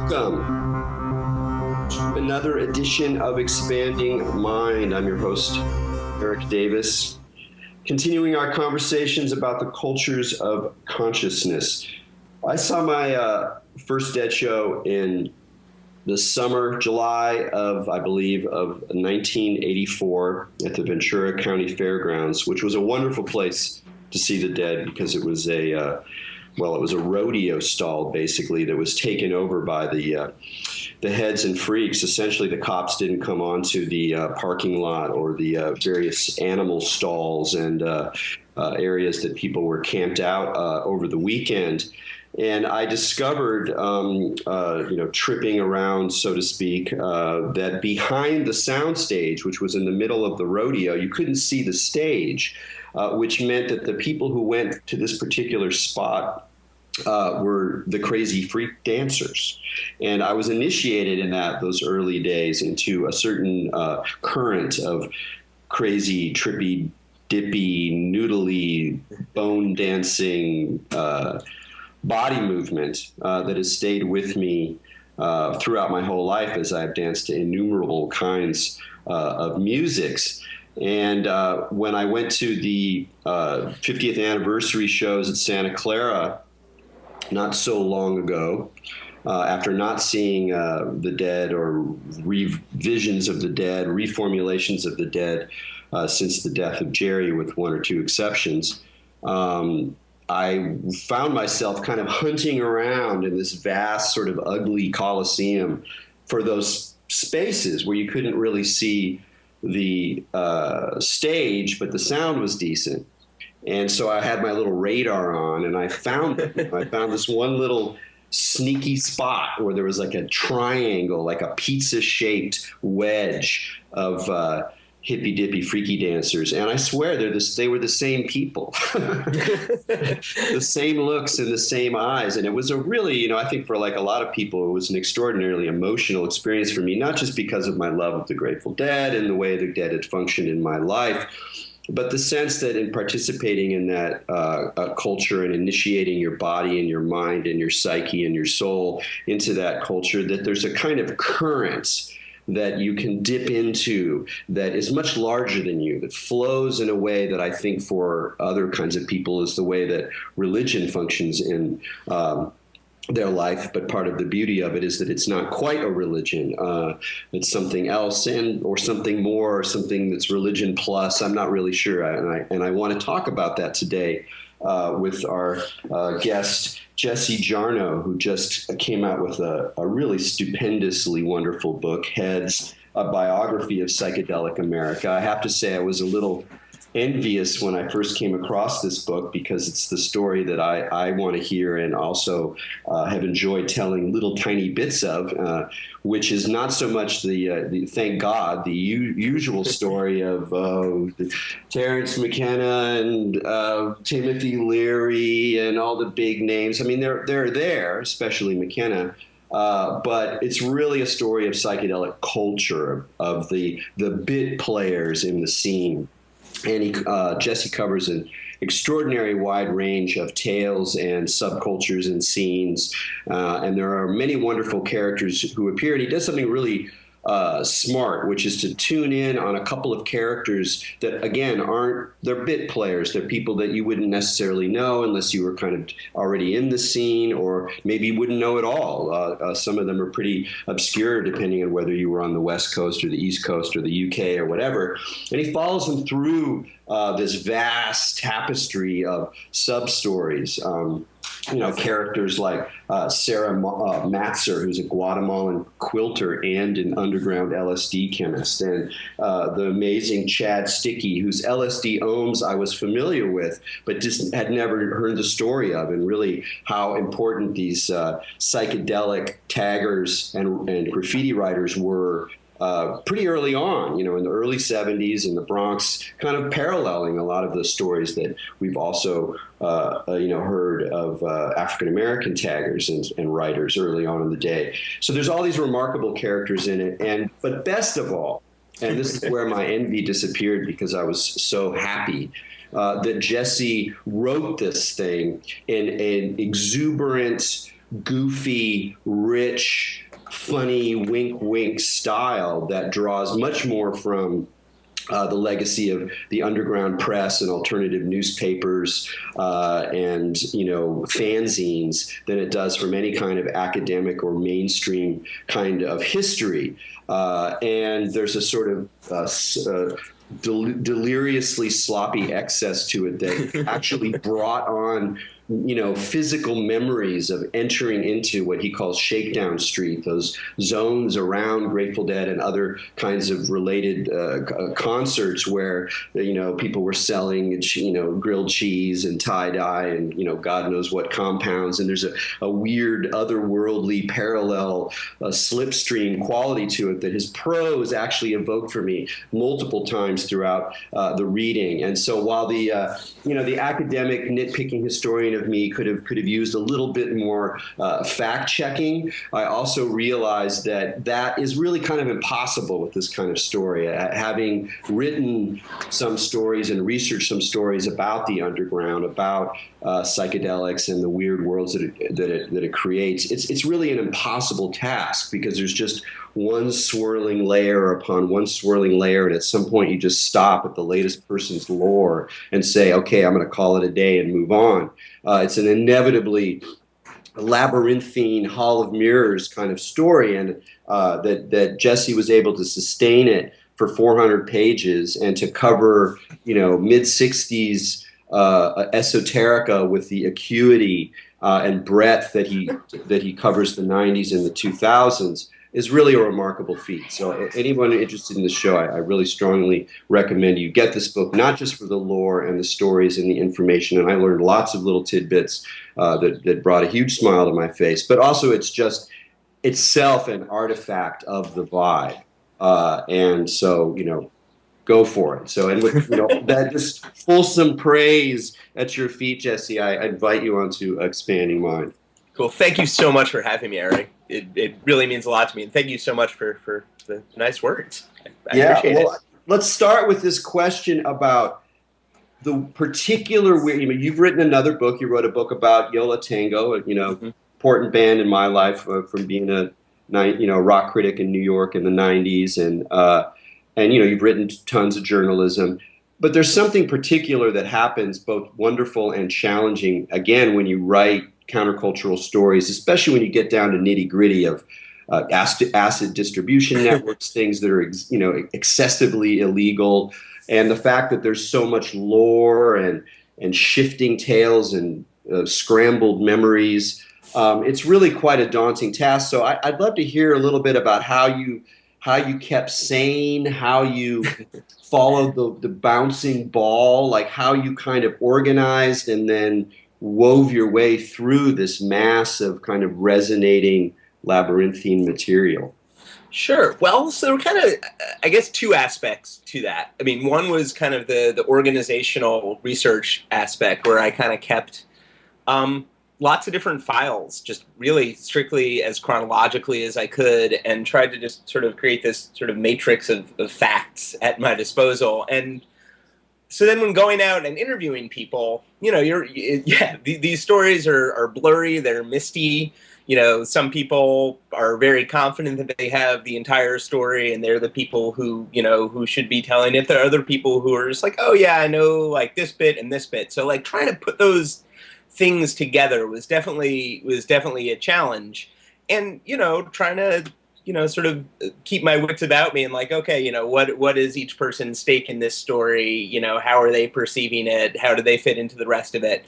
Welcome to another edition of Expanding Mind. I'm your host, Erik Davis, continuing our conversations about the cultures of consciousness. I saw my first Dead show in the summer, July of, I believe, of 1984 at the Ventura County Fairgrounds, which was a wonderful place to see the Dead because it was a rodeo stall, basically, that was taken over by the heads and freaks. Essentially, the cops didn't come onto the parking lot or the various animal stalls and areas that people were camped out over the weekend. And I discovered, tripping around, so to speak, that behind the soundstage, which was in the middle of the rodeo, you couldn't see the stage, which meant that the people who went to this particular spot were the crazy freak dancers. And I was initiated in those early days into a certain current of crazy, trippy, dippy, noodly, bone dancing body movement that has stayed with me throughout my whole life as I've danced to innumerable kinds of musics. And when I went to the 50th anniversary shows at Santa Clara not so long ago, after not seeing the Dead or revisions of the Dead, reformulations of the Dead since the death of Jerry, with one or two exceptions, I found myself kind of hunting around in this vast sort of ugly coliseum for those spaces where you couldn't really see the stage, but the sound was decent. And so I had my little radar on, and I found it. I found this one little sneaky spot where there was like a triangle, like a pizza-shaped wedge of hippy-dippy freaky dancers. And I swear they were the same people. The same looks and the same eyes. And it was a really, I think for like a lot of people, it was an extraordinarily emotional experience for me, not just because of my love of the Grateful Dead and the way the Dead had functioned in my life, but the sense that in participating in that culture and initiating your body and your mind and your psyche and your soul into that culture, that there's a kind of current that you can dip into that is much larger than you, that flows in a way that I think for other kinds of people is the way that religion functions in their life. But part of the beauty of it is that it's not quite a religion. It's something else or something more, or something that's religion plus. I'm not really sure. And I want to talk about that today with our guest, Jesse Jarnow, who just came out with a really stupendously wonderful book, Heads, a Biography of Psychedelic America. I have to say I was a little envious when I first came across this book because it's the story that I want to hear and also have enjoyed telling little tiny bits of, which is not so much the thank God, the usual story of Terrence McKenna and Timothy Leary and all the big names. I mean, they're there, especially McKenna. But it's really a story of psychedelic culture, of the bit players in the scene. And Jesse covers an extraordinary wide range of tales and subcultures and scenes. And there are many wonderful characters who appear. And he does something really smart, which is to tune in on a couple of characters that, again, they're bit players. They're people that you wouldn't necessarily know unless you were kind of already in the scene, or maybe you wouldn't know at all. Some of them are pretty obscure, depending on whether you were on the West Coast or the East Coast or the UK or whatever. And he follows them through this vast tapestry of sub-stories. Characters like Sarah Matzer, who's a Guatemalan quilter and an underground LSD chemist, and the amazing Chad Sticky, whose LSD ohms I was familiar with, but just had never heard the story of, and really how important these psychedelic taggers and graffiti writers were pretty early on, in the early 70s in the Bronx, kind of paralleling a lot of the stories that we've also, heard of African-American taggers and writers early on in the day. So there's all these remarkable characters in it. But best of all, and this is where my envy disappeared because I was so happy that Jesse wrote this thing in an exuberant, goofy, rich, funny, wink style that draws much more from the legacy of the underground press and alternative newspapers and, fanzines than it does from any kind of academic or mainstream kind of history. And there's a sort of deliriously sloppy excess to it that actually brought on physical memories of entering into what he calls Shakedown Street, those zones around Grateful Dead and other kinds of related concerts where, people were selling, grilled cheese and tie-dye and, God knows what compounds. And there's a weird, otherworldly, parallel slipstream quality to it that his prose actually evoked for me multiple times throughout the reading. And so while the academic nitpicking historian of me could have used a little bit more fact checking, I also realized that is really kind of impossible with this kind of story. Having written some stories and researched some stories about the underground, about psychedelics and the weird worlds that it creates, it's really an impossible task because there's just one swirling layer upon one swirling layer, and at some point you just stop at the latest person's lore and say, okay, I'm going to call it a day and move on. It's an inevitably labyrinthine Hall of Mirrors kind of story, and that Jesse was able to sustain it for 400 pages and to cover, mid-60s esoterica with the acuity and breadth that he covers the 90s and the 2000s. Is really a remarkable feat. So anyone interested in the show, I really strongly recommend you get this book, not just for the lore and the stories and the information, and I learned lots of little tidbits that brought a huge smile to my face, but also it's just itself an artifact of the vibe. And so, go for it. So, and with that just fulsome praise at your feet, Jesse, I invite you onto Expanding Mind. Cool. Thank you so much for having me, Erik. It really means a lot to me, and thank you so much for the nice words. I appreciate it. Let's start with this question about the particular. You've written another book. You wrote a book about Yo La Tengo, important band in my life from being a rock critic in New York in the '90s, and you've written tons of journalism. But there's something particular that happens, both wonderful and challenging, again, when you write countercultural stories, especially when you get down to nitty gritty of acid distribution networks, things that are excessively illegal, and the fact that there's so much lore and shifting tales and scrambled memories. It's really quite a daunting task. So I'd love to hear a little bit about how you kept sane, how you followed the bouncing ball, like how you kind of organized and then wove your way through this mass of kind of resonating labyrinthine material. Sure. Well, so there were kind of, I guess, two aspects to that. I mean, one was kind of the organizational research aspect where I kind of kept lots of different files, just really strictly as chronologically as I could, and tried to just sort of create this sort of matrix of facts at my disposal. And so then when going out and interviewing people, these stories are blurry, they're misty. Some people are very confident that they have the entire story and they're the people who should be telling it. There are other people who are just like, oh yeah, I know like this bit and this bit. So like trying to put those things together was definitely a challenge. And, trying to, sort of keep my wits about me and like, okay, what is each person's stake in this story? How are they perceiving it? How do they fit into the rest of it?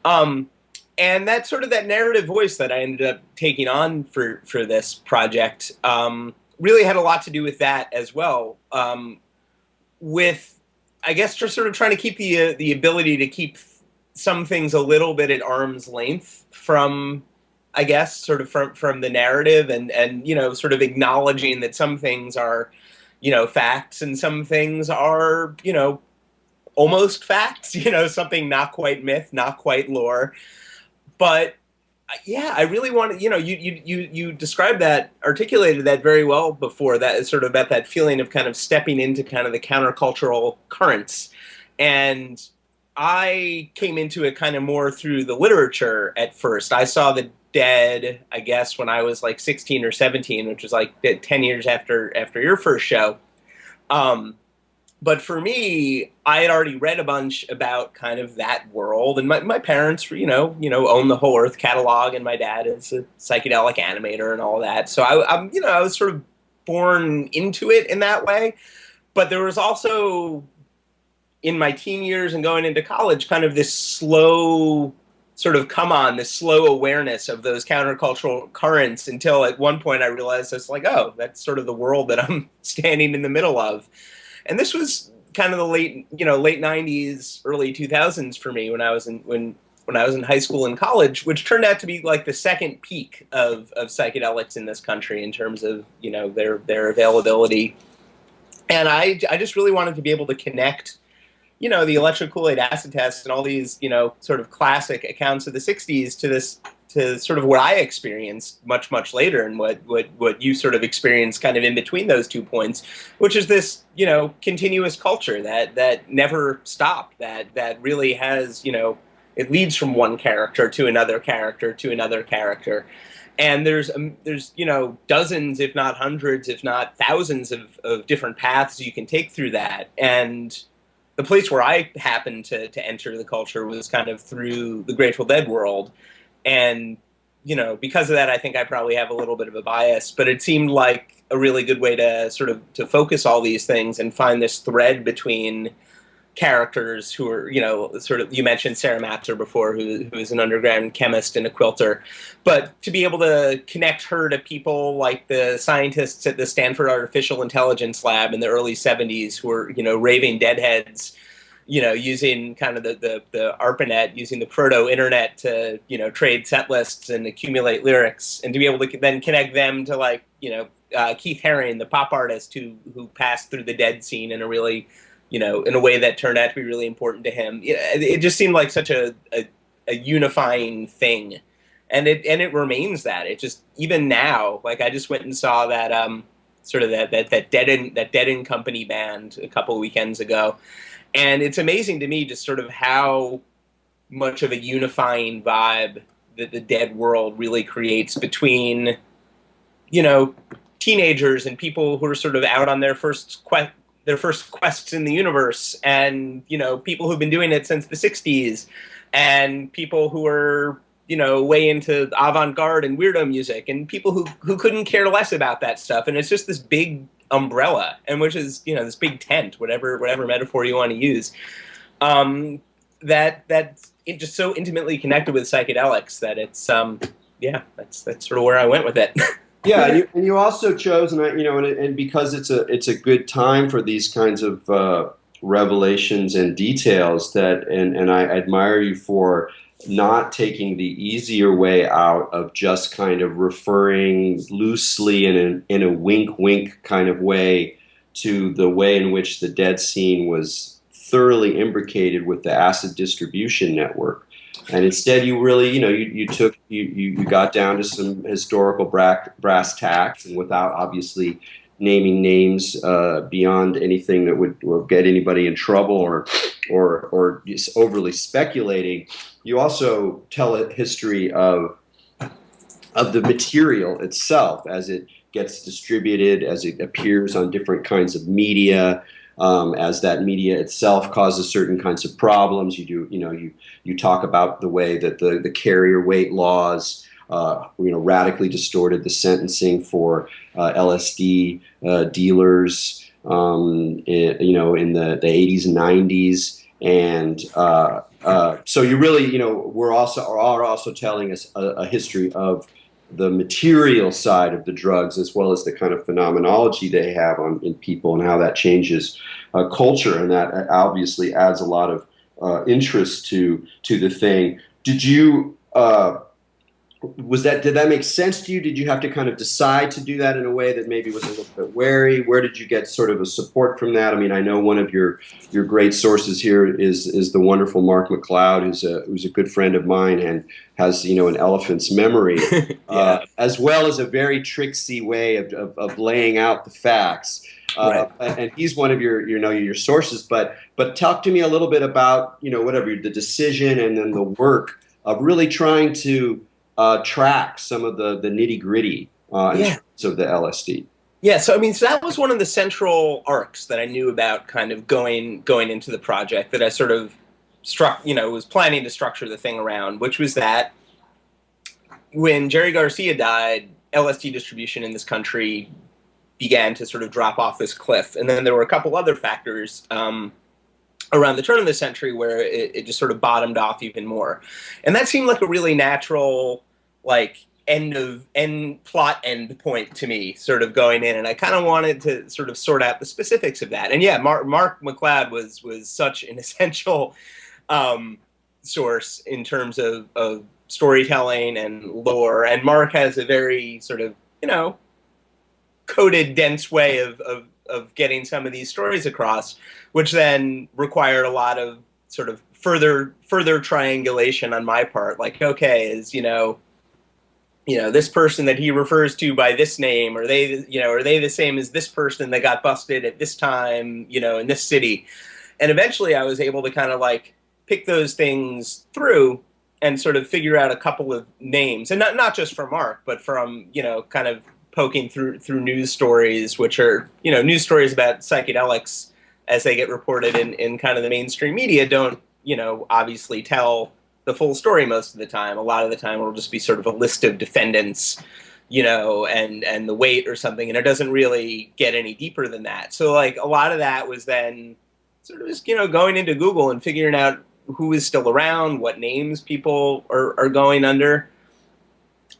And that's sort of that narrative voice that I ended up taking on for this project really had a lot to do with that as well. With, I guess, just sort of trying to keep the ability to keep some things a little bit at arm's length from, I guess, sort of from the narrative and sort of acknowledging that some things are, facts and some things are, almost facts, something not quite myth, not quite lore. But yeah, I really wanted, you described that, articulated that very well before, that is sort of about that feeling of kind of stepping into kind of the countercultural currents. And I came into it kind of more through the literature at first. I saw that dead, I guess, when I was like 16 or 17, which was like 10 years after your first show. But for me, I had already read a bunch about kind of that world, and my parents, own the Whole Earth catalog, and my dad is a psychedelic animator and all that. So I was sort of born into it in that way. But there was also, in my teen years and going into college, kind of this slow sort of this slow awareness of those countercultural currents, until at one point I realized it's like, oh, that's sort of the world that I'm standing in the middle of. And this was kind of the late 90s, early 2000s for me, when I was in high school and college, which turned out to be like the second peak of psychedelics in this country in terms of, their availability. And I just really wanted to be able to connect, the electric Kool-Aid acid test and all these, sort of classic accounts of the 60s to sort of what I experienced much, much later, and what you sort of experienced kind of in between those 2 points, which is this, continuous culture that never stopped, that really has, it leads from one character to another character to another character. And there's dozens, if not hundreds, if not thousands of different paths you can take through that. And the place where I happened to enter the culture was kind of through the Grateful Dead world. And, because of that, I think I probably have a little bit of a bias, but it seemed like a really good way to sort of to focus all these things and find this thread between characters who are, sort of, you mentioned Sarah Matzer before, who is an underground chemist and a quilter, but to be able to connect her to people like the scientists at the Stanford Artificial Intelligence Lab in the early 70s who were, raving deadheads, using kind of the ARPANET, using the proto-internet to, trade set lists and accumulate lyrics, and to be able to then connect them to, like, Keith Haring, the pop artist who passed through the Dead scene in a really, in a way that turned out to be really important to him. It just seemed like such a unifying thing, and it remains that. It just, even now, like, I just went and saw that sort of that Dead and Company band a couple of weekends ago. And it's amazing to me just sort of how much of a unifying vibe that the Dead world really creates between, teenagers and people who are sort of out on their first quests in the universe, and, people who've been doing it since the 60s, and people who are, way into avant-garde and weirdo music, and people who couldn't care less about that stuff. And it's just this big umbrella, and which is, this big tent, whatever metaphor you want to use, that it just so intimately connected with psychedelics that it's that's sort of where I went with it. Yeah, and you also chose, and because it's a good time for these kinds of revelations and details, and I admire you for not taking the easier way out of just kind of referring loosely in a wink kind of way to the way in which the Dead scene was thoroughly imbricated with the acid distribution network. And instead, you really, you got down to some historical brass tacks, and without obviously naming names beyond anything that would get anybody in trouble or just overly speculating. You also tell a history of the material itself as it gets distributed, as it appears on different kinds of media. As that media itself causes certain kinds of problems. You talk about the way that the carrier weight laws radically distorted the sentencing for LSD dealers in the 80s and 90s, and so you really are also telling us a history of the material side of the drugs, as well as the kind of phenomenology they have in people, and how that changes culture, and that obviously adds a lot of interest to the thing. Did you did that make sense to you? Did you have to kind of decide to do that in a way that maybe was a little bit wary? Where did you get sort of a support from that? I mean, I know one of your great sources here is the wonderful Mark McLeod, who's a good friend of mine and has an elephant's memory, as well as a very tricksy way of laying out the facts. Right. And he's one of your sources. But talk to me a little bit about the decision and then the work of really trying to track some of the nitty gritty in Yeah. terms of the LSD. Yeah, so I mean, so that was one of the central arcs that I knew about kind of going into the project that I sort of was planning to structure the thing around, which was that when Jerry Garcia died, LSD distribution in this country began to sort of drop off this cliff. And then there were a couple other factors around the turn of the century where it just sort of bottomed off even more. And that seemed like a really natural, like, end point to me, sort of going in. And I kind of wanted to sort of sort out the specifics of that. And yeah, Mark McLeod was such an essential source in terms of storytelling and lore. And Mark has a very sort of, coded, dense way of getting some of these stories across, which then required a lot of sort of further triangulation on my part. Like, okay, is, this person that he refers to by this name, are they the same as this person that got busted at this time, in this city? And eventually I was able to kind of like pick those things through and sort of figure out a couple of names, and not just from Mark, but from, kind of poking through news stories, which are, news stories about psychedelics as they get reported in kind of the mainstream media don't, obviously tell the full story most of the time. A lot of the time it'll just be sort of a list of defendants, and the weight or something, and it doesn't really get any deeper than that. So like a lot of that was then sort of just, going into Google and figuring out who is still around, what names people are going under,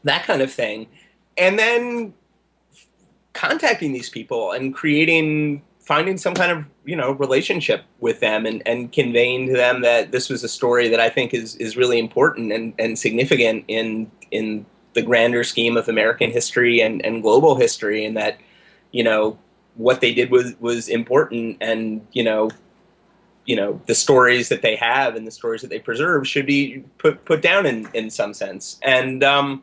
that kind of thing. And then contacting these people and finding some kind of, relationship with them and conveying to them that this was a story that I think is really important and significant in the grander scheme of American history and global history, and that, what they did was important, and, the stories that they have and the stories that they preserve should be put down in some sense. And, I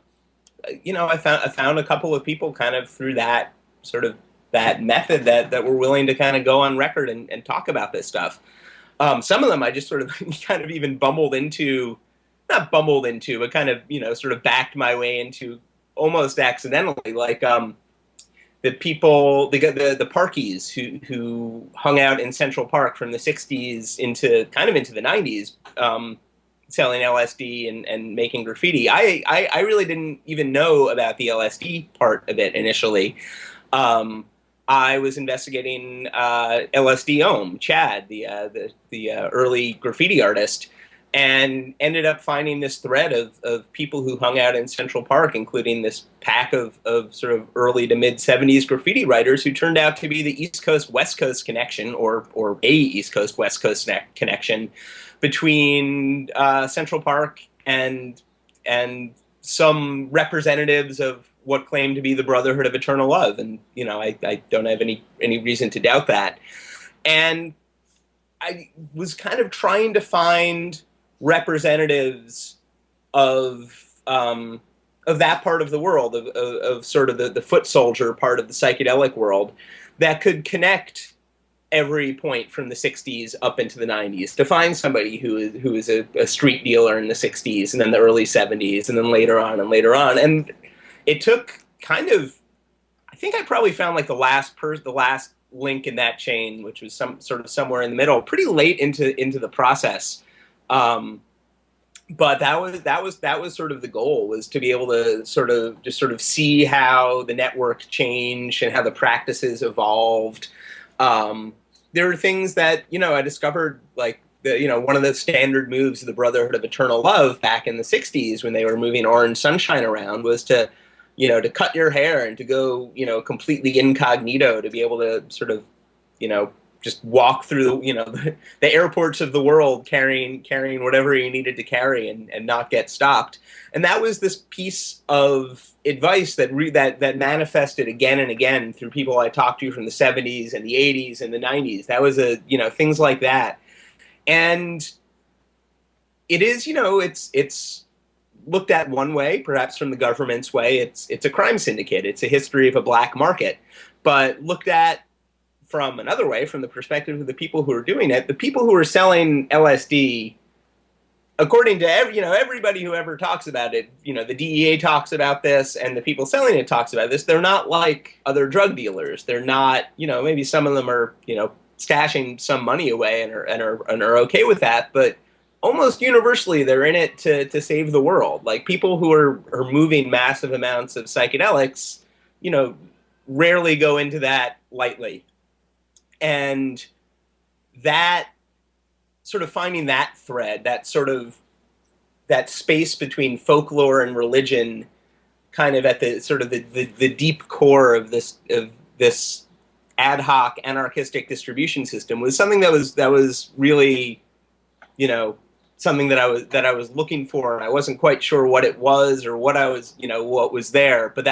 found a couple of people kind of through that sort of that method that were willing to kind of go on record and talk about this stuff. Some of them I just sort of kind of even not bumbled into, but kind of, sort of backed my way into almost accidentally. Like the people, the parkies who hung out in Central Park from the 60s into the 90s, selling LSD and making graffiti. I really didn't even know about the LSD part of it initially. I was investigating LSD Ohm, Chad, the early graffiti artist, and ended up finding this thread of people who hung out in Central Park, including this pack of sort of early to mid 70s graffiti writers who turned out to be the East Coast West Coast connection, or a East Coast West Coast connection between Central Park and some representatives of what claimed to be the Brotherhood of Eternal Love. And, I don't have any reason to doubt that. And I was kind of trying to find representatives of that part of the world, of sort of the foot soldier part of the psychedelic world, that could connect every point from the 60s up into the 90s, to find somebody who is a street dealer in the 60s, and then the early 70s, and then later on. And it took kind of, I think I probably found like the last link in that chain, which was somewhere in the middle, pretty late into the process. But that was sort of the goal, was to be able to sort of see how the network changed and how the practices evolved. There are things that, I discovered, like one of the standard moves of the Brotherhood of Eternal Love back in the 60s when they were moving Orange Sunshine around was to cut your hair and to go, completely incognito, to be able to sort of, just walk through, the airports of the world carrying whatever you needed to carry and not get stopped. And that was this piece of advice that manifested again and again through people I talked to from the 70s and the 80s and the 90s. That was things like that. And it is, it's looked at one way, perhaps from the government's way. It's a crime syndicate. It's a history of a black market. But looked at from another way, from the perspective of the people who are doing it, the people who are selling LSD according to everybody who ever talks about it, the DEA talks about this, and the people selling it talks about this. They're not like other drug dealers. They're not, maybe some of them are, stashing some money away and are okay with that, but almost universally they're in it to save the world. Like, people who are moving massive amounts of psychedelics, rarely go into that lightly. And that sort of finding that thread, that space between folklore and religion, kind of at the sort of the deep core of this ad hoc anarchistic distribution system, was something that was really, something that I was looking for, and I wasn't quite sure what it was or what what was there, but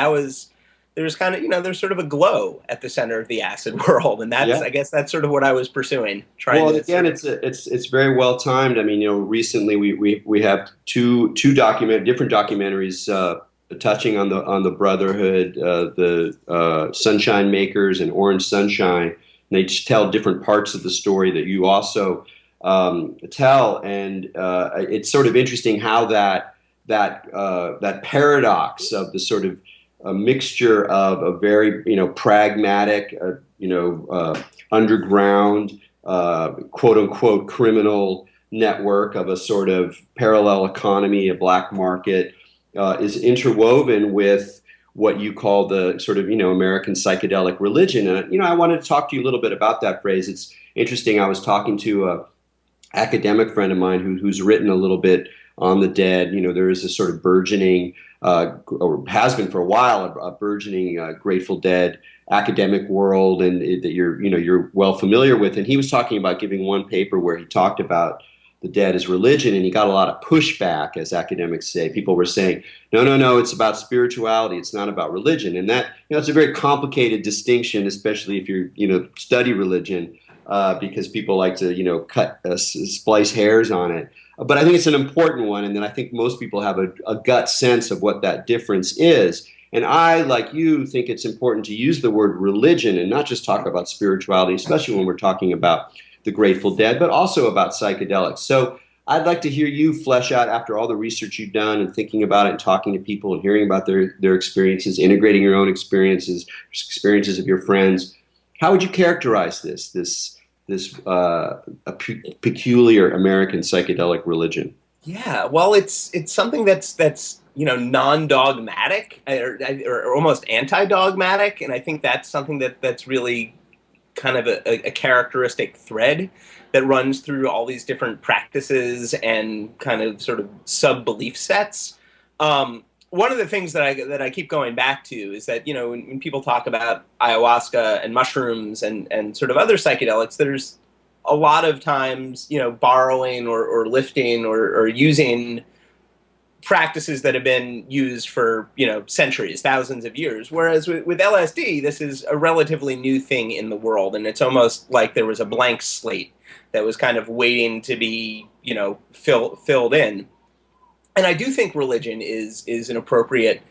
there's kind of, there's sort of a glow at the center of the acid world, and that's, I guess that's sort of what I was pursuing. It's very well timed. I mean, recently we have two different documentaries touching on the Brotherhood, the Sunshine Makers and Orange Sunshine. And they tell different parts of the story that you also tell, and it's sort of interesting how that paradox of the sort of a mixture of a very pragmatic underground quote unquote criminal network of a sort of parallel economy, a black market, is interwoven with what you call the sort of American psychedelic religion. And I wanted to talk to you a little bit about that phrase. It's interesting. I was talking to a academic friend of mine who's written a little bit on the dead. There is a sort of burgeoning, or has been for a while, a burgeoning Grateful Dead academic world, and that you're well familiar with. And he was talking about giving one paper where he talked about the dead as religion, and he got a lot of pushback, as academics say. People were saying, no, it's about spirituality, it's not about religion. And that, it's a very complicated distinction, especially if you study religion, because people like to splice hairs on it. But I think it's an important one, and then I think most people have a gut sense of what that difference is. And I, like you, think it's important to use the word religion and not just talk about spirituality, especially when we're talking about the Grateful Dead, but also about psychedelics. So I'd like to hear you flesh out, after all the research you've done and thinking about it and talking to people and hearing about their experiences, integrating your own experiences of your friends. How would you characterize this peculiar American psychedelic religion? Yeah, well, it's something that's non-dogmatic or almost anti-dogmatic, and I think that's something that's really kind of a characteristic thread that runs through all these different practices and kind of sort of sub-belief sets. One of the things that I keep going back to is that, when people talk about ayahuasca and mushrooms and sort of other psychedelics, there's a lot of times, borrowing or lifting or using practices that have been used for, centuries, thousands of years. Whereas with LSD, this is a relatively new thing in the world. And it's almost like there was a blank slate that was kind of waiting to be, filled in. And I do think religion is an appropriate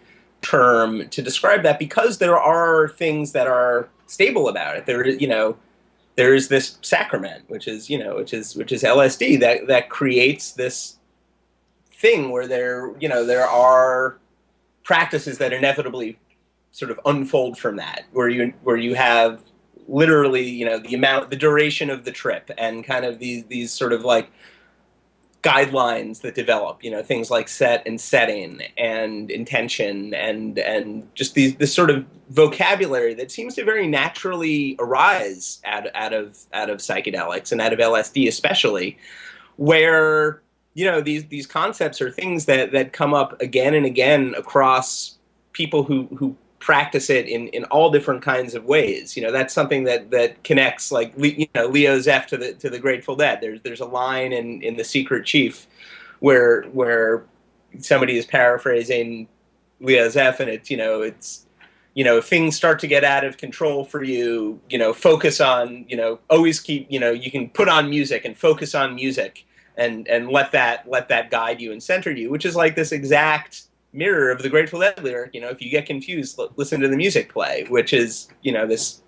term to describe that, because there are things that are stable about it. There is this sacrament, which is LSD, that creates this thing where there are practices that inevitably sort of unfold from that, where you have literally, the duration of the trip and kind of these sort of like guidelines that develop, things like set and setting and intention and just this sort of vocabulary that seems to very naturally arise out of psychedelics and out of LSD especially, where these concepts are things that come up again and again across people who practice it in all different kinds of ways. That's something that connects, like, Leo Zeff to the Grateful Dead. There's a line in The Secret Chief where somebody is paraphrasing Leo Zeff, and it's if things start to get out of control for you, focus on, always keep, you can put on music and focus on music and let that guide you and center you, which is like this exact mirror of the Grateful Dead lyric, if you get confused, listen to the music play, which is, this,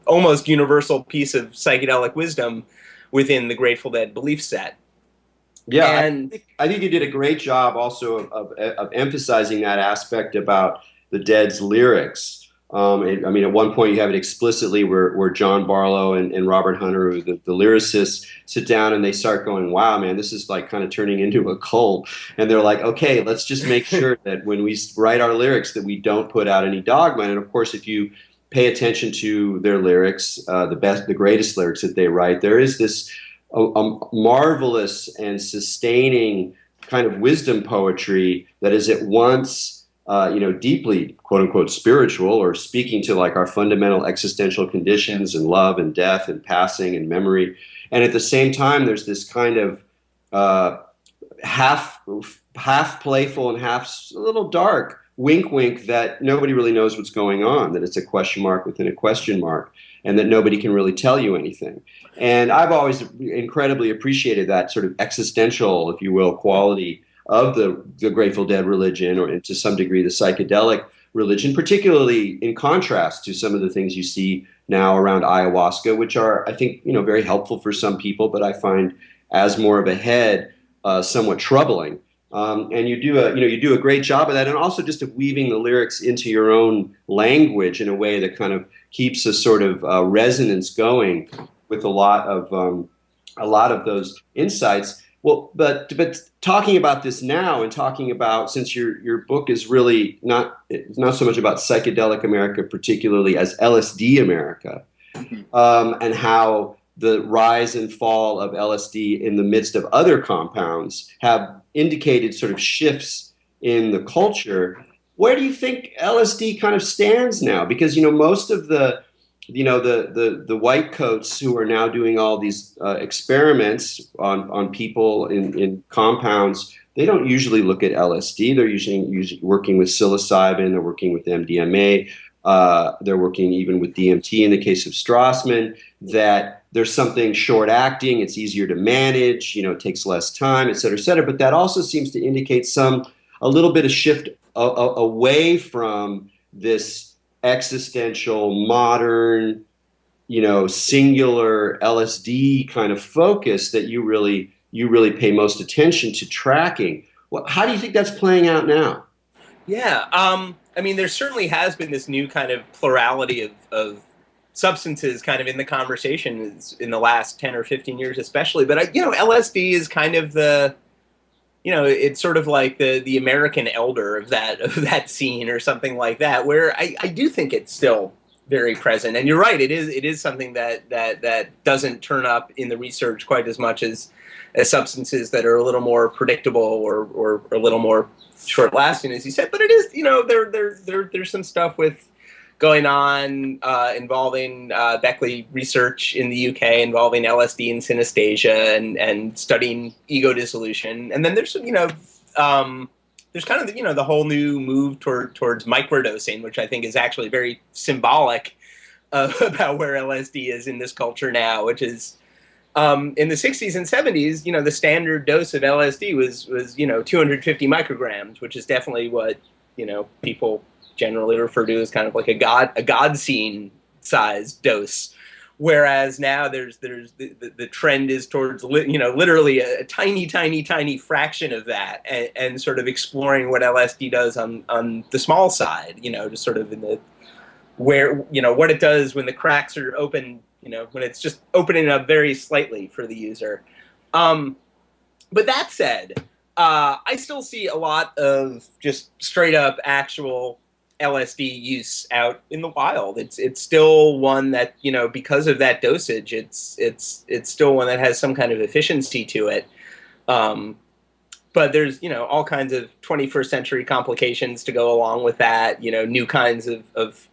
almost universal piece of psychedelic wisdom within the Grateful Dead belief set. Yeah, And I think you did a great job also of emphasizing that aspect about the Dead's lyrics. I mean, at one point you have it explicitly where John Barlow and Robert Hunter, the lyricists, sit down and they start going, wow, man, this is like kind of turning into a cult. And they're like, okay, let's just make sure that when we write our lyrics that we don't put out any dogma. And of course, if you pay attention to their lyrics, the greatest lyrics that they write, there is this a marvelous and sustaining kind of wisdom poetry that is at once, deeply quote unquote spiritual, or speaking to like our fundamental existential conditions and love and death and passing and memory. And at the same time, there's this kind of uh, half playful and half a little dark wink wink that nobody really knows what's going on, that it's a question mark within a question mark, and that nobody can really tell you anything. And I've always incredibly appreciated that sort of existential, if you will, quality of the Grateful Dead religion, or to some degree the psychedelic religion, particularly in contrast to some of the things you see now around ayahuasca, which are, I think, very helpful for some people, but I find as more of a head, somewhat troubling. And you do a great job of that, and also just of weaving the lyrics into your own language in a way that kind of keeps a sort of resonance going with a lot of those insights. Well, but talking about this now, and talking about, since your book is really not so much about psychedelic America particularly as LSD America, and how the rise and fall of LSD in the midst of other compounds have indicated sort of shifts in the culture. Where do you think LSD kind of stands now? Because most of the white coats who are now doing all these experiments on people in compounds, they don't usually look at LSD. They're usually working with psilocybin. They're working with MDMA. They're working even with DMT in the case of Strassman, that there's something short acting, it's easier to manage, it takes less time, et cetera, et cetera. But that also seems to indicate a little bit of shift away from this existential, modern, singular LSD kind of focus that you really pay most attention to tracking. How do you think that's playing out now? yeah, I mean, there certainly has been this new kind of plurality of substances kind of in the conversation in the last 10 or 15 years, especially. But LSD is kind of it's sort of like the American elder of that scene or something like that, where I do think it's still very present. And you're right, it is something that doesn't turn up in the research quite as much as substances that are a little more predictable or a little more short lasting, as you said. But it is, there's some stuff with going on involving Beckley research in the UK involving LSD and synesthesia and studying ego dissolution. And then there's kind of the whole new move towards microdosing, which I think is actually very symbolic about where LSD is in this culture now, which is in the 60s and 70s, the standard dose of LSD was 250 micrograms, which is definitely what people generally refer to as kind of like a god scene size dose, whereas now there's the trend is towards literally a tiny fraction of that, and sort of exploring what LSD does on the small side, just sort of in the where what it does when the cracks are open, when it's just opening up very slightly for the user. But that said, I still see a lot of just straight up actual LSD use out in the wild. It's still one that, because of that dosage, it's still one that has some kind of efficiency to it. But there's, all kinds of 21st century complications to go along with that, new kinds of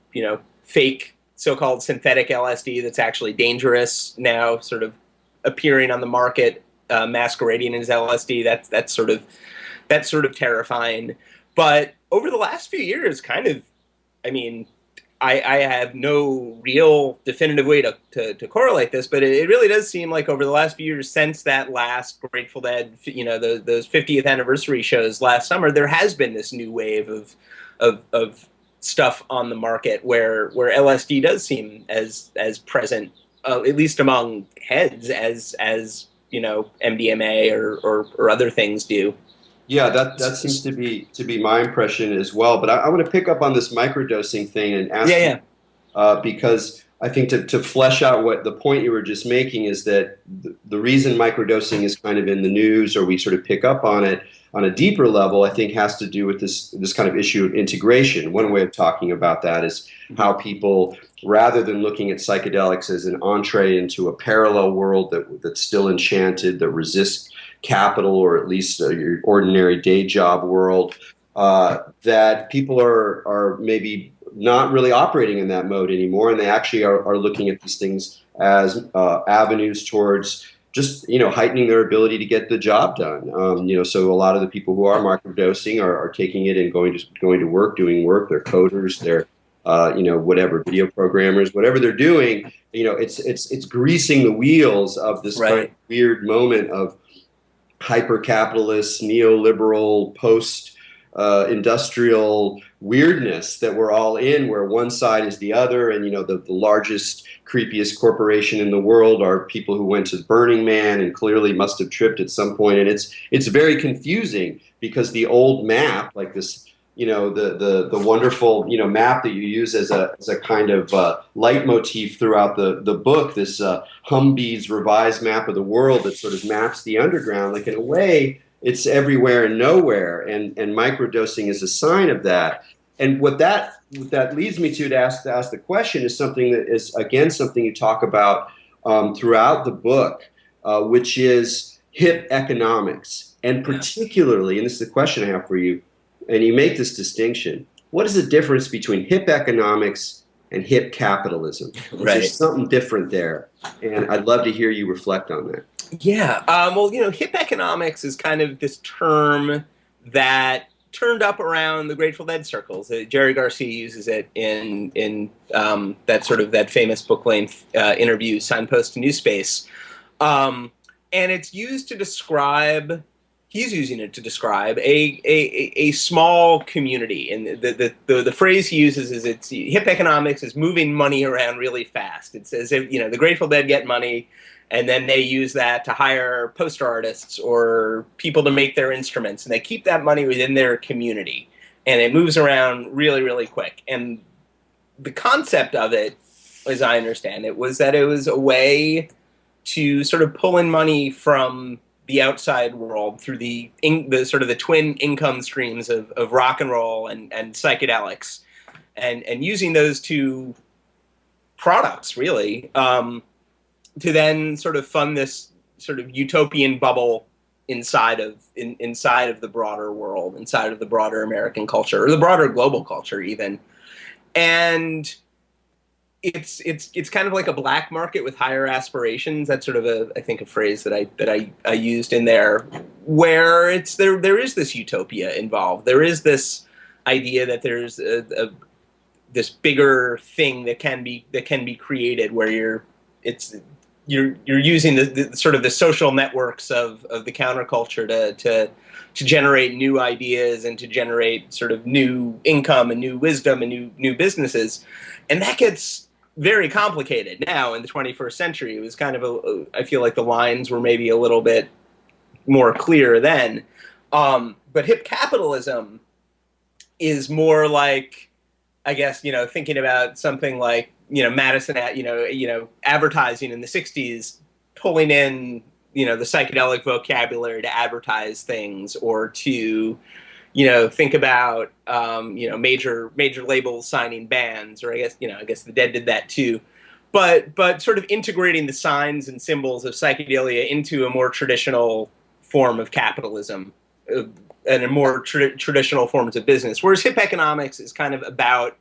fake so-called synthetic LSD that's actually dangerous now, sort of appearing on the market, masquerading as LSD. That's sort of terrifying. But over the last few years, kind of, I have no real definitive way to correlate this, but it really does seem like over the last few years, since that last Grateful Dead, those 50th anniversary shows last summer, there has been this new wave of stuff on the market where LSD does seem as present, at least among heads, as MDMA or other things do. Yeah, that seems to be my impression as well. But I want to pick up on this microdosing thing and ask you, because I think to flesh out what the point you were just making is that the reason microdosing is kind of in the news, or we sort of pick up on it on a deeper level, I think has to do with this kind of issue of integration. One way of talking about that is how people, rather than looking at psychedelics as an entree into a parallel world that's still enchanted, that resists capital, or at least your ordinary day job world, that people are maybe not really operating in that mode anymore, and they actually are looking at these things as avenues towards just heightening their ability to get the job done. So a lot of the people who are microdosing are taking it and going to work, doing work. They're coders, they're whatever, video programmers, whatever they're doing. It's greasing the wheels of this kind of weird moment of hyper-capitalist, neoliberal, post-industrial weirdness that we're all in, where one side is the other, and the largest, creepiest corporation in the world are people who went to Burning Man and clearly must have tripped at some point, and it's very confusing because the old map, like this, the wonderful map that you use as a kind of leitmotif throughout the book, this Humvee's revised map of the world that sort of maps the underground, like in a way it's everywhere and nowhere, and microdosing is a sign of that. And what that leads me to ask the question is something that is, again, something you talk about throughout the book, which is hip economics, and particularly, and this is the question I have for you, and you make this distinction, what is the difference between hip economics and hip capitalism? There's something different there, and I'd love to hear you reflect on that. Yeah, hip economics is kind of this term that turned up around the Grateful Dead circles. Jerry Garcia uses it in that famous book-length interview, Signpost to New Space, and it's used to describe. He's using it to describe a small community, and the phrase he uses is hip economics is moving money around really fast. It says the Grateful Dead get money, and then they use that to hire poster artists or people to make their instruments, and they keep that money within their community, and it moves around really, really quick. And the concept of it, as I understand it, was that it was a way to sort of pull in money from the outside world through the twin income streams of rock and roll and psychedelics, and using those two products really to then sort of fund this sort of utopian bubble inside of the broader world, inside of the broader American culture, or the broader global culture even. And it's kind of like a black market with higher aspirations. That's sort of I think a phrase that I used in there, where there is this utopia involved. There is this idea that there's this bigger thing that can be created, where you're using the sort of the social networks of the counterculture to generate new ideas and to generate sort of new income and new wisdom and new businesses. And that gets very complicated now in the 21st century. It was kind of I feel like the lines were maybe a little bit more clear then. But hip capitalism is more like, I guess, thinking about something like, Madison, advertising in the 60s, pulling in, the psychedelic vocabulary to advertise things, or to, think about, major labels signing bands, or I guess the Dead did that too. But sort of integrating the signs and symbols of psychedelia into a more traditional form of capitalism and a more traditional forms of business. Whereas hip economics is kind of about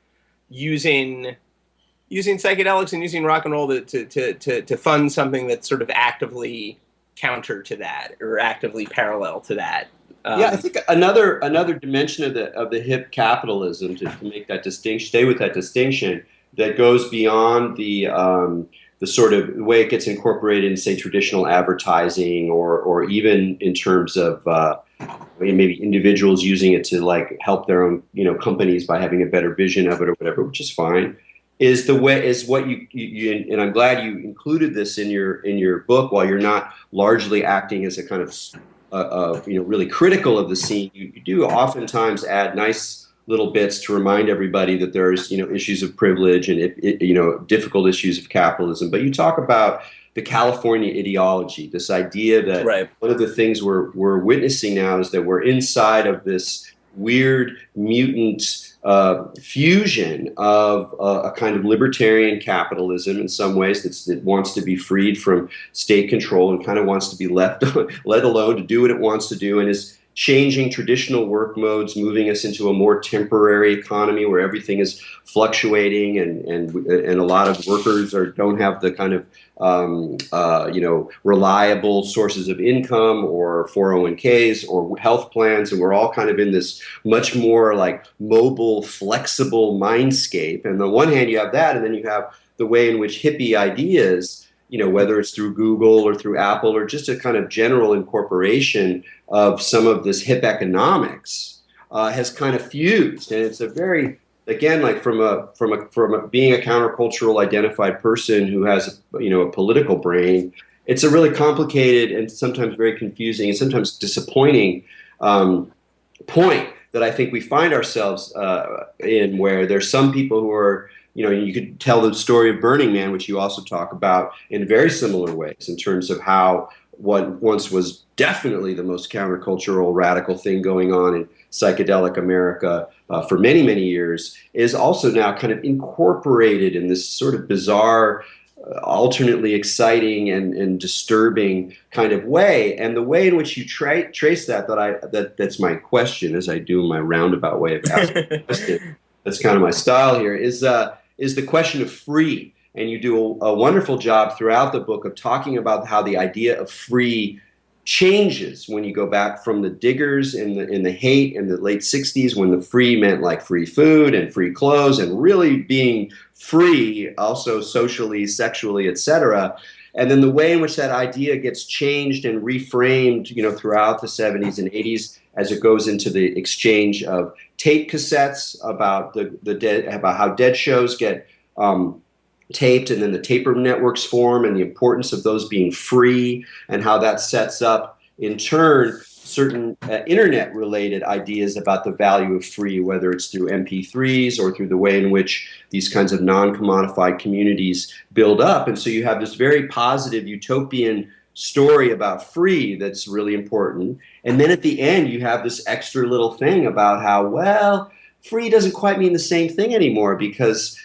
using psychedelics and using rock and roll to fund something that's sort of actively counter to that, or actively parallel to that. I think another dimension of the hip capitalism, to make that distinction, stay with that distinction, that goes beyond the sort of way it gets incorporated in, say, traditional advertising, or even in terms of maybe individuals using it to like help their own companies by having a better vision of it or whatever, which is fine, is the way is what you and I'm glad you included this in your book. While you're not largely acting as a kind of really critical of the scene, you do oftentimes add nice little bits to remind everybody that there's issues of privilege and difficult issues of capitalism. But you talk about the California ideology, this idea that Right. one of the things we're witnessing now is that we're inside of this weird mutant fusion of a kind of libertarian capitalism in some ways that wants to be freed from state control and kind of wants to be let alone to do what it wants to do, and is changing traditional work modes, moving us into a more temporary economy where everything is fluctuating, and a lot of workers don't have the kind of reliable sources of income or 401ks or health plans, and we're all kind of in this much more like mobile, flexible mindscape. And on the one hand, you have that, and then you have the way in which hippie ideas, whether it's through Google or through Apple or just a kind of general incorporation of some of this hip economics, has kind of fused. And it's a very, again, like from being a countercultural identified person who has a political brain, it's a really complicated and sometimes very confusing and sometimes disappointing point that I think we find ourselves in, where there's some people who are, you could tell the story of Burning Man, which you also talk about in very similar ways in terms of how what once was definitely the most countercultural radical thing going on in psychedelic America for many, many years is also now kind of incorporated in this sort of bizarre, alternately exciting and disturbing kind of way. And the way in which you trace that's my question, as I do my roundabout way of asking the question. That's kind of my style here, is the question of free. And you do a wonderful job throughout the book of talking about how the idea of free changes when you go back from the diggers in the hate in the late 60s, when the free meant like free food and free clothes and really being free also socially, sexually, etc. And then the way in which that idea gets changed and reframed, throughout the 70s and 80s as it goes into the exchange of tape cassettes about about how dead shows get taped, and then the taper networks form, and the importance of those being free, and how that sets up in turn certain internet-related ideas about the value of free, whether it's through MP3s or through the way in which these kinds of non-commodified communities build up. And so you have this very positive utopian story about free that's really important. And then at the end, you have this extra little thing about how, well, free doesn't quite mean the same thing anymore, because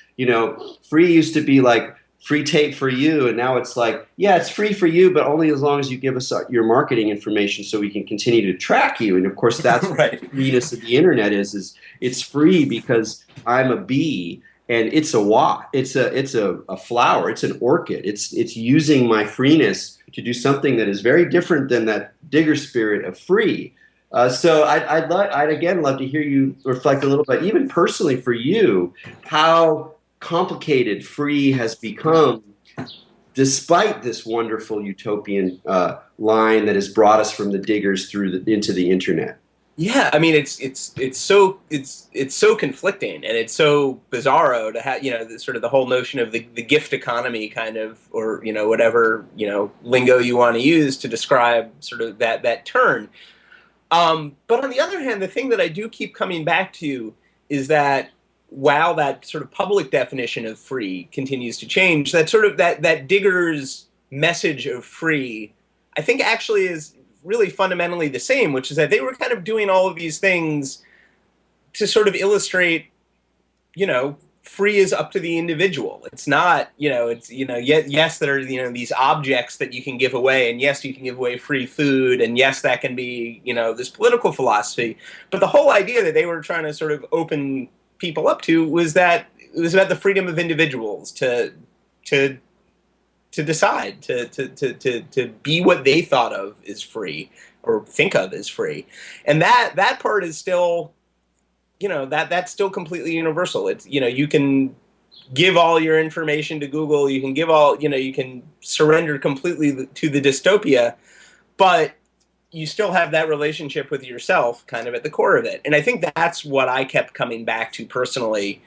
free used to be like free tape for you, and now it's like, yeah, it's free for you, but only as long as you give us your marketing information so we can continue to track you. And of course, that's right. The freeness of the internet is it's free because I'm a bee and it's a flower, it's an orchid. It's using my freeness to do something that is very different than that digger spirit of free. So I'd again love to hear you reflect a little bit, even personally for you, how complicated free has become despite this wonderful utopian line that has brought us from the diggers into the internet. Yeah, I mean it's so conflicting, and it's so bizarro to have sort of the whole notion of the gift economy kind of, or whatever lingo you want to use to describe sort of that turn. But on the other hand, the thing that I do keep coming back to is that while that sort of public definition of free continues to change, that sort of that digger's message of free, I think actually is really fundamentally the same, which is that they were kind of doing all of these things to sort of illustrate, free is up to the individual. It's not, yes, there are, these objects that you can give away, and yes, you can give away free food, and yes, that can be, this political philosophy. But the whole idea that they were trying to sort of open people up to was that it was about the freedom of individuals to decide, to be what they thought of as free or think of as free. And that part is still, that's still completely universal. It's, you can give all your information to Google, you can give all, you can surrender completely to the dystopia, but you still have that relationship with yourself kind of at the core of it. And I think that's what I kept coming back to personally,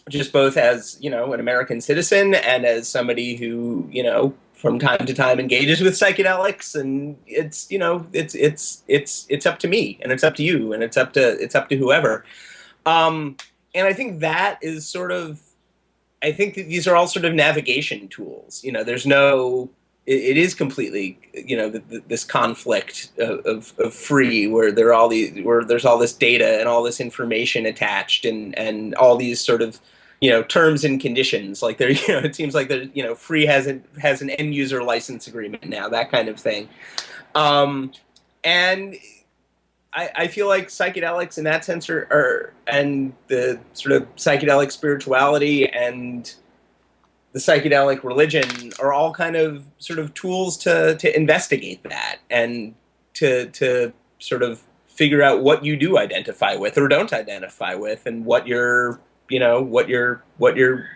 just both as, you know, an American citizen and as somebody who, you know, from time to time engages with psychedelics. And it's, you know, it's up to me, and it's up to you, and it's up to whoever. And I think that is sort of, I think that these are all sort of navigation tools. You know, there's no, it is completely, you know, this conflict of free, where where there's all this data and all this information attached, and all these sort of, you know, terms and conditions. Like there, you know, it seems like there, you know, free has an end user license agreement now, that kind of thing. And I feel like psychedelics in that sense are, and the sort of psychedelic spirituality and the psychedelic religion are all kind of sort of tools to investigate that, and to sort of figure out what you do identify with or don't identify with, and what your, you know, what your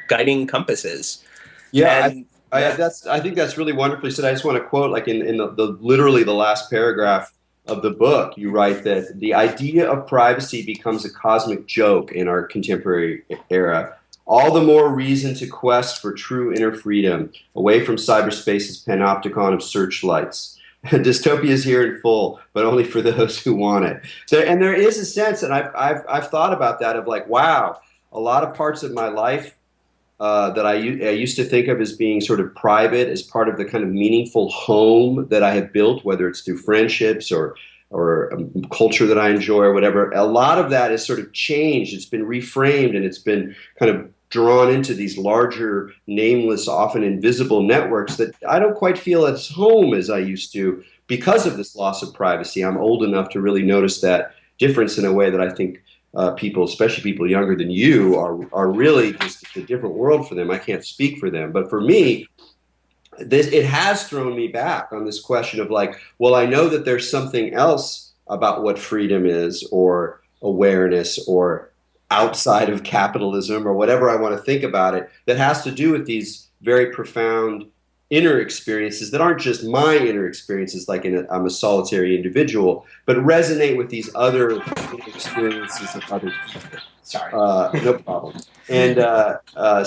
guiding compass is. Yeah, And, I think that's really wonderfully said. I just want to quote, like in the literally the last paragraph of the book, you write that the idea of privacy becomes a cosmic joke in our contemporary era. All the more reason to quest for true inner freedom, away from cyberspace's panopticon of searchlights. Dystopia is here in full, but only for those who want it. So, and there is a sense, and I've thought about that, of like, wow, a lot of parts of my life that I used to think of as being sort of private, as part of the kind of meaningful home that I have built, whether it's through friendships or culture that I enjoy or whatever. A lot of that is sort of changed. It's been reframed, and it's been kind of drawn into these larger, nameless, often invisible networks that I don't quite feel as home as I used to because of this loss of privacy. I'm old enough to really notice that difference in a way that I think people, especially people younger than you, are really just a different world for them. I can't speak for them, but for me, it has thrown me back on this question of like, well, I know that there's something else about what freedom is, or awareness, or outside of capitalism, or whatever I want to think about it, that has to do with these very profound inner experiences that aren't just my inner experiences, like I'm a solitary individual, but resonate with these other experiences of other people. sorry. No problem. And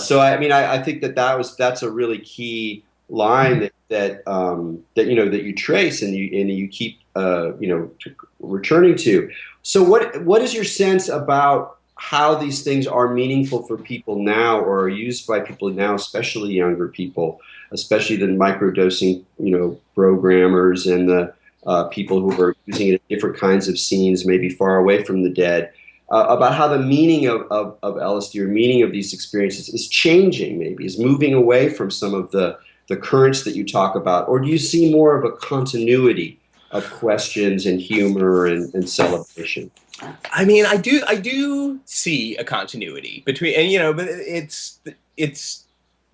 so I mean, I think that's a really key line that you know, that you trace, and you keep you know, returning to. So what is your sense about how these things are meaningful for people now, or are used by people now, especially younger people, especially the microdosing, you know, programmers, and the people who are using it at different kinds of scenes, maybe far away from the dead, about how the meaning of LSD, or meaning of these experiences, is changing, maybe is moving away from some of the currents that you talk about? Or do you see more of a continuity of questions and humor and celebration? I mean, I do see a continuity between, and you know, but it's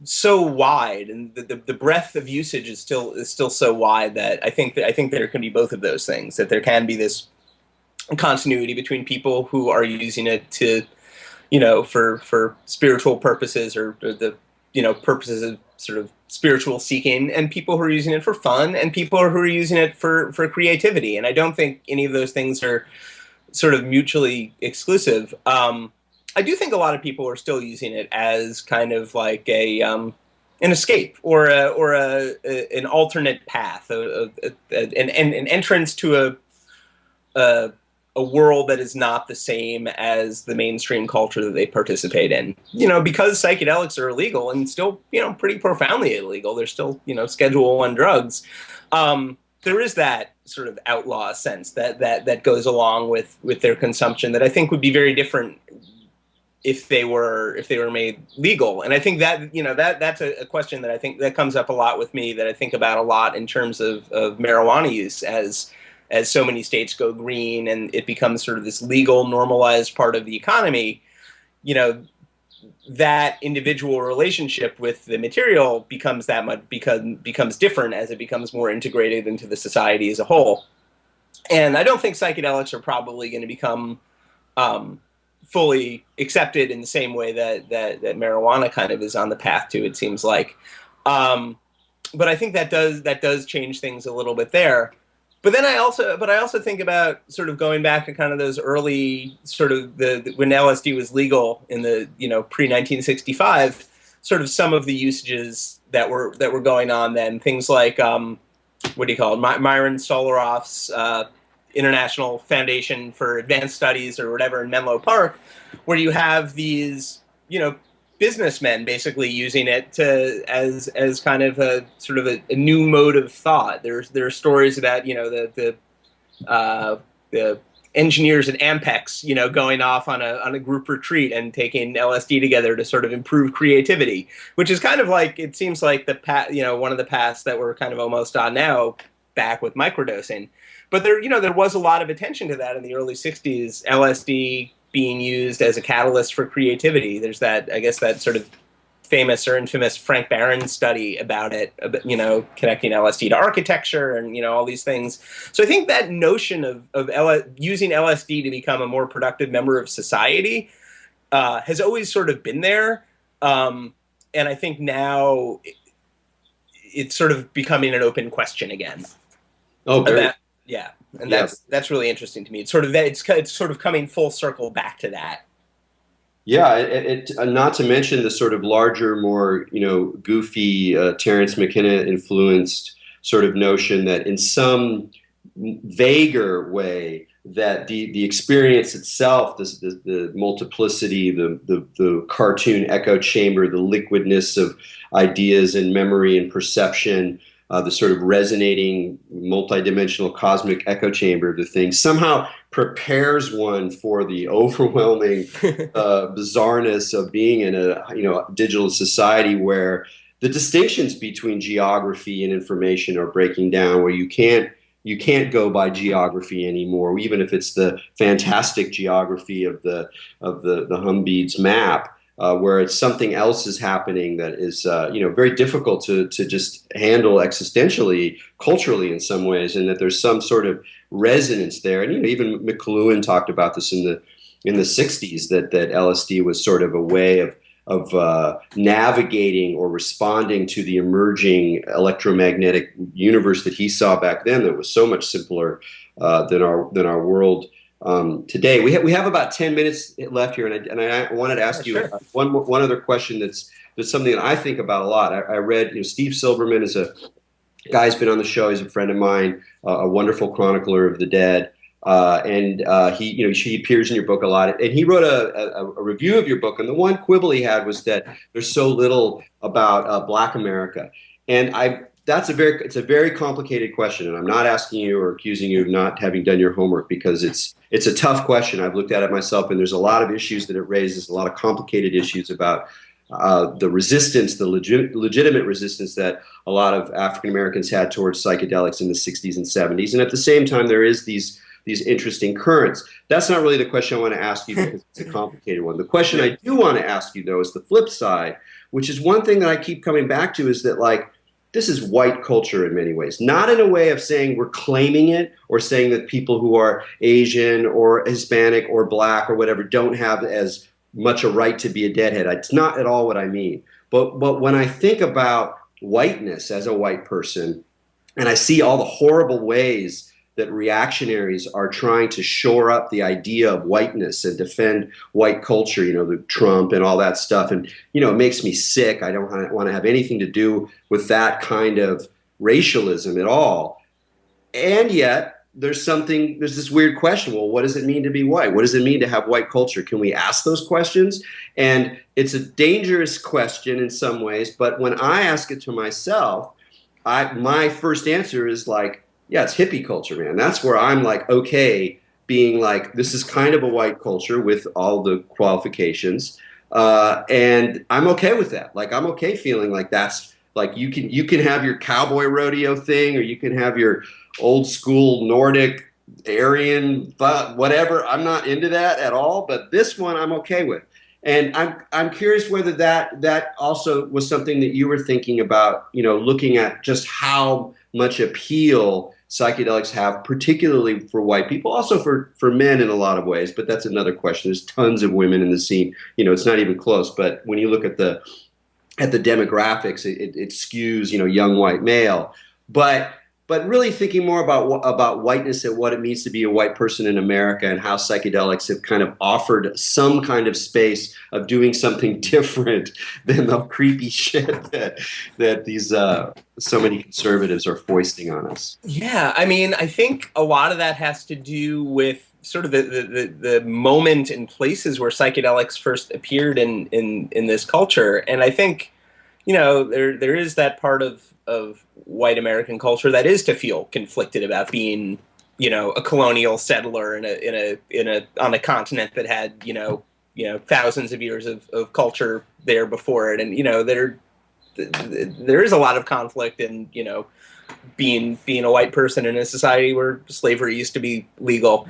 so wide, and the breadth of usage is still so wide that I think there can be both of those things. That there can be this continuity between people who are using it to, you know, for spiritual purposes, or the, you know, purposes of sort of spiritual seeking, and people who are using it for fun, and people who are using it for creativity. And I don't think any of those things are sort of mutually exclusive. I do think a lot of people are still using it as kind of like an escape, or an alternate path, an entrance to a world that is not the same as the mainstream culture that they participate in. You know, because psychedelics are illegal, and still, you know, pretty profoundly illegal. They're still, you know, Schedule I drugs. There is that sort of outlaw sense that goes along with their consumption, that I think would be very different if they were made legal. And I think that, you know, that's a question that I think that comes up a lot with me, that I think about a lot in terms of marijuana use, as so many states go green and it becomes sort of this legal, normalized part of the economy. You know, that individual relationship with the material becomes becomes different as it becomes more integrated into the society as a whole. And I don't think psychedelics are probably going to become fully accepted in the same way that marijuana kind of is on the path to, it seems like. But I think that does change things a little bit there. But then I also think about sort of going back to kind of those early sort of when LSD was legal in the pre-1965, sort of some of the usages that were going on then, things like what do you call it, Myron Solorov's International Foundation for Advanced Studies or whatever in Menlo Park, where you have these businessmen basically using it as kind of a sort of a new mode of thought. There are stories about the engineers at Ampex going off on a group retreat and taking LSD together to sort of improve creativity, which is kind of like, it seems like one of the paths that we're kind of almost on now, back with microdosing. But there was a lot of attention to that in the early 60s, LSD being used as a catalyst for creativity. There's that sort of famous or infamous Frank Barron study about it, connecting LSD to architecture and, all these things. So I think that notion of using LSD to become a more productive member of society has always sort of been there. And I think now it's sort of becoming an open question again. Oh, very. Yeah, and that's really interesting to me. It's sort of coming full circle back to that. Yeah, it not to mention the sort of larger, more goofy Terence McKenna influenced sort of notion that in some vaguer way that the experience itself, the multiplicity, the cartoon echo chamber, the liquidness of ideas and memory and perception, the sort of resonating multidimensional cosmic echo chamber of the thing somehow prepares one for the overwhelming bizarreness of being in a digital society where the distinctions between geography and information are breaking down, where you can't go by geography anymore, even if it's the fantastic geography of the Humbede's map. Where it's something else is happening that is, very difficult to just handle existentially, culturally in some ways, and that there's some sort of resonance there. And even McLuhan talked about this in the 60s, that LSD was sort of a way of navigating or responding to the emerging electromagnetic universe that he saw back then, that was so much simpler than our world. Today we have about 10 minutes left here, and I wanted to ask you one other question that's something that I think about a lot. I read Steve Silberman is a guy who's been on the show. He's a friend of mine, a wonderful chronicler of the dead, and he appears in your book a lot. And he wrote a review of your book, and the one quibble he had was that there's so little about Black America, and it's a very complicated question, and I'm not asking you or accusing you of not having done your homework, because it's a tough question. I've looked at it myself, and there's a lot of issues that it raises, a lot of complicated issues about the resistance, the legitimate resistance that a lot of African Americans had towards psychedelics in the 60s and 70s, and at the same time there is these interesting currents. That's not really the question I want to ask you, because it's a complicated one. The question I do want to ask you, though, is the flip side, which is one thing that I keep coming back to, is that this is white culture in many ways, not in a way of saying we're claiming it or saying that people who are Asian or Hispanic or Black or whatever don't have as much a right to be a deadhead. It's not at all what I mean. But when I think about whiteness as a white person, and I see all the horrible ways that reactionaries are trying to shore up the idea of whiteness and defend white culture, the Trump and all that stuff. And, it makes me sick. I don't want to have anything to do with that kind of racialism at all. And yet there's this weird question. Well, what does it mean to be white? What does it mean to have white culture? Can we ask those questions? And it's a dangerous question in some ways. But when I ask it to myself, my first answer is yeah, it's hippie culture, man. That's where I'm okay, being this is kind of a white culture with all the qualifications. And I'm okay with that. I'm okay feeling that's you can have your cowboy rodeo thing, or you can have your old school Nordic, Aryan, whatever. I'm not into that at all, but this one I'm okay with. And I'm curious whether that also was something that you were thinking about, looking at just how much appeal psychedelics have, particularly for white people, also for men in a lot of ways, but that's another question. There's tons of women in the scene. It's not even close, but when you look at the demographics, it skews, young white male. But but really thinking more about whiteness and what it means to be a white person in America, and how psychedelics have kind of offered some kind of space of doing something different than the creepy shit that these so many conservatives are foisting on us. Yeah, I mean, I think a lot of that has to do with sort of the moment and places where psychedelics first appeared in this culture. And I think, you know, there is that part of white American culture that is to feel conflicted about being, you know, a colonial settler on a continent that had, thousands of years of culture there before it. And, you know, there is a lot of conflict in, you know, being a white person in a society where slavery used to be legal.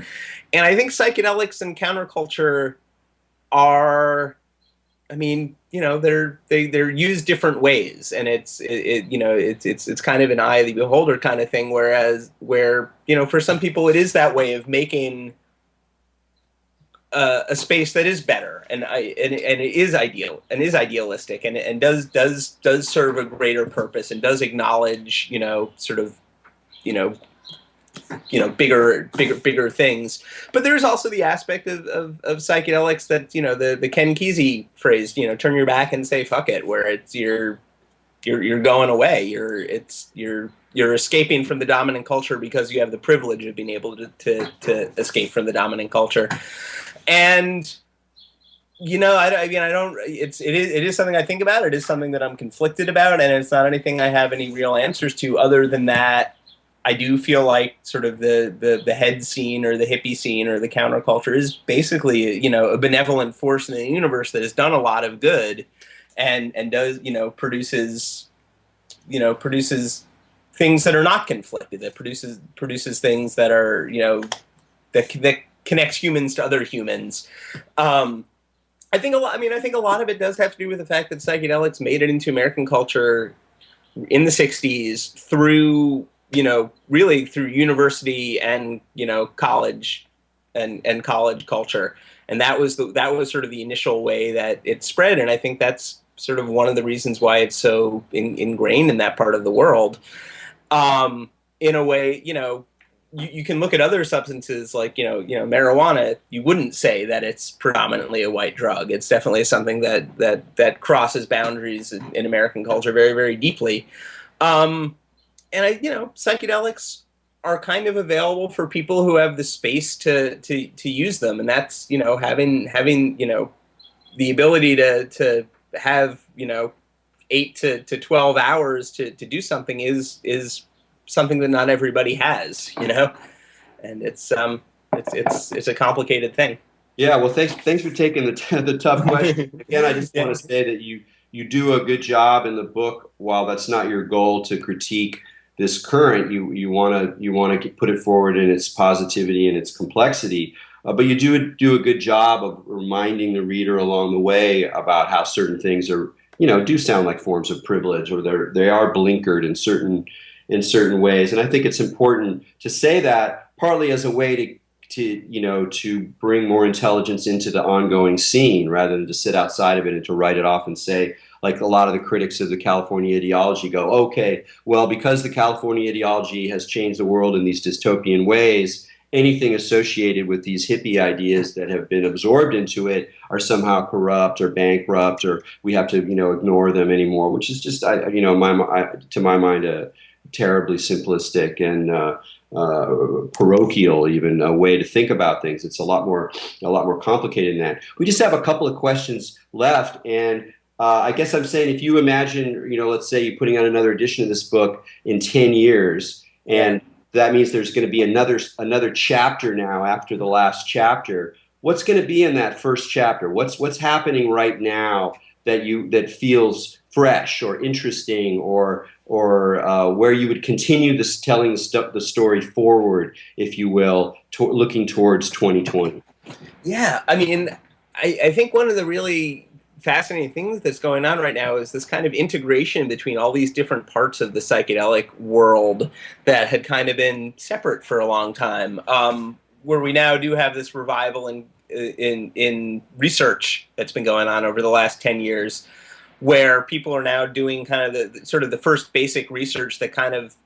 And I think psychedelics and counterculture are, I mean, you know, they're used different ways, and it's kind of an eye of the beholder kind of thing. Where you know, for some people, it is that way of making a space that is better, and it is ideal and is idealistic, and does serve a greater purpose, and does acknowledge, you know, sort of, you know, bigger things. But there's also the aspect of psychedelics that, you know, the Ken Kesey phrase, you know, turn your back and say fuck it, where it's you're going away, you're escaping from the dominant culture because you have the privilege of being able to escape from the dominant culture. And you know, I mean, I don't. It is something I think about. It is something that I'm conflicted about, and it's not anything I have any real answers to. Other than that, I do feel like sort of the head scene or the hippie scene or the counterculture is basically, you know, a benevolent force in the universe that has done a lot of good, and does, you know, produces things that are not conflicted. That produces things that are, you know, that connects humans to other humans. I think a lot of it does have to do with the fact that psychedelics made it into American culture in the 60s through, you know, really through university and, you know, college and college culture. And that was sort of the initial way that it spread. And I think that's sort of one of the reasons why it's so ingrained in that part of the world. In a way, you know, you can look at other substances like, you know, marijuana. You wouldn't say that it's predominantly a white drug. It's definitely something that crosses boundaries in American culture very, very deeply. And you know, psychedelics are kind of available for people who have the space to use them, and that's, you know, having you know, the ability to have, you know, 8 to 12 hours to do something is something that not everybody has, you know, and it's a complicated thing. Yeah, well, thanks for taking the tough question. Again, I just want to say that you do a good job in the book. While that's not your goal to critique this current, you want to put it forward in its positivity and its complexity. But you do a good job of reminding the reader along the way about how certain things are, you know, do sound like forms of privilege, or they are blinkered in certain ways. And I think it's important to say that, partly as a way to bring more intelligence into the ongoing scene, rather than to sit outside of it and to write it off and say, like a lot of the critics of the California ideology go, okay, well, because the California ideology has changed the world in these dystopian ways, anything associated with these hippie ideas that have been absorbed into it are somehow corrupt or bankrupt, or we have to, you know, ignore them anymore, which is just, to my mind, a terribly simplistic and parochial, even, a way to think about things. It's a lot more complicated than that. We just have a couple of questions left, and I guess I'm saying, if you imagine, you know, let's say you're putting out another edition of this book in 10 years, and that means there's going to be another chapter now after the last chapter. What's going to be in that first chapter? What's happening right now that feels fresh or interesting, or where you would continue telling the story forward, if you will, looking towards 2020? Yeah, I mean, I think one of the really fascinating things that's going on right now is this kind of integration between all these different parts of the psychedelic world that had kind of been separate for a long time, where we now do have this revival in research that's been going on over the last 10 years, where people are now doing kind of the first basic research that kind of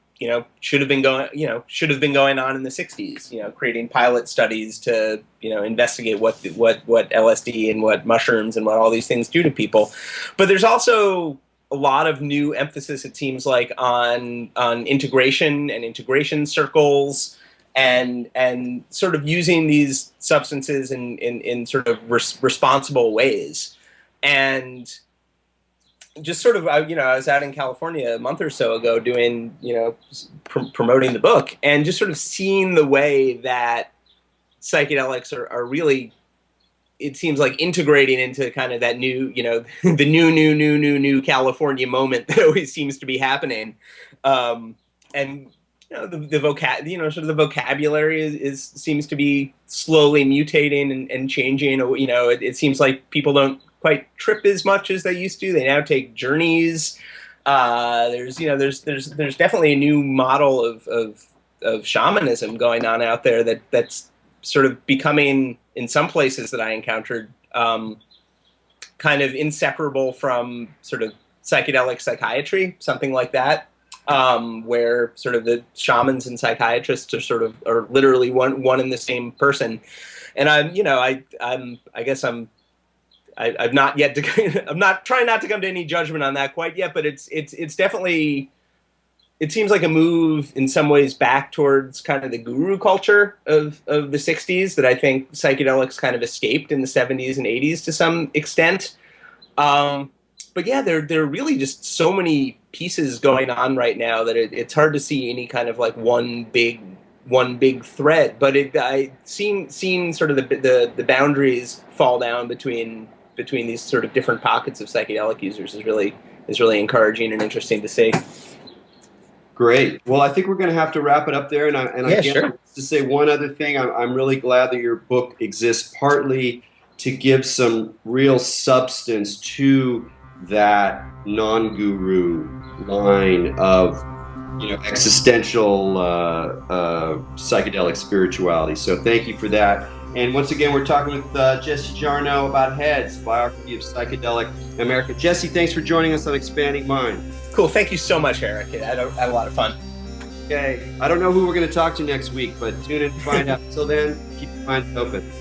should have been going on in the 60s, creating pilot studies to, investigate what LSD and what mushrooms and what all these things do to people. But there's also a lot of new emphasis, it seems like, on integration and integration circles and sort of using these substances in sort of responsible ways. And just sort of, I was out in California a month or so ago doing, promoting the book, and just sort of seeing the way that psychedelics are really, it seems like, integrating into kind of that new, the new California moment that always seems to be happening. And, the vocabulary seems to be slowly mutating and changing. It seems like people don't quite trip as much as they used to. They now take journeys. There's definitely a new model of shamanism going on out there that's sort of becoming, in some places that I encountered, kind of inseparable from sort of psychedelic psychiatry, something like that, where sort of the shamans and psychiatrists are literally one and the same person. And I'm not yet I'm not trying not to come to any judgment on that quite yet, but it's definitely, it seems like a move in some ways back towards kind of the guru culture of the 60s that I think psychedelics kind of escaped in the 70s and 80s to some extent. But yeah, there are really just so many pieces going on right now that it's hard to see any kind of like one big thread. But seeing sort of the boundaries fall down between these sort of different pockets of psychedelic users is really encouraging and interesting to see. Great. Well, I think we're going to have to wrap it up there. And I sure. To say one other thing, I'm really glad that your book exists partly to give some real substance to that non-guru line of, existential psychedelic spirituality. So thank you for that. And once again, we're talking with Jesse Jarnow about Heads, Biography of Psychedelic America. Jesse, thanks for joining us on Expanding Mind. Cool. Thank you so much, Erik. I had a lot of fun. Okay. I don't know who we're going to talk to next week, but tune in to find out. Until then, keep your minds open.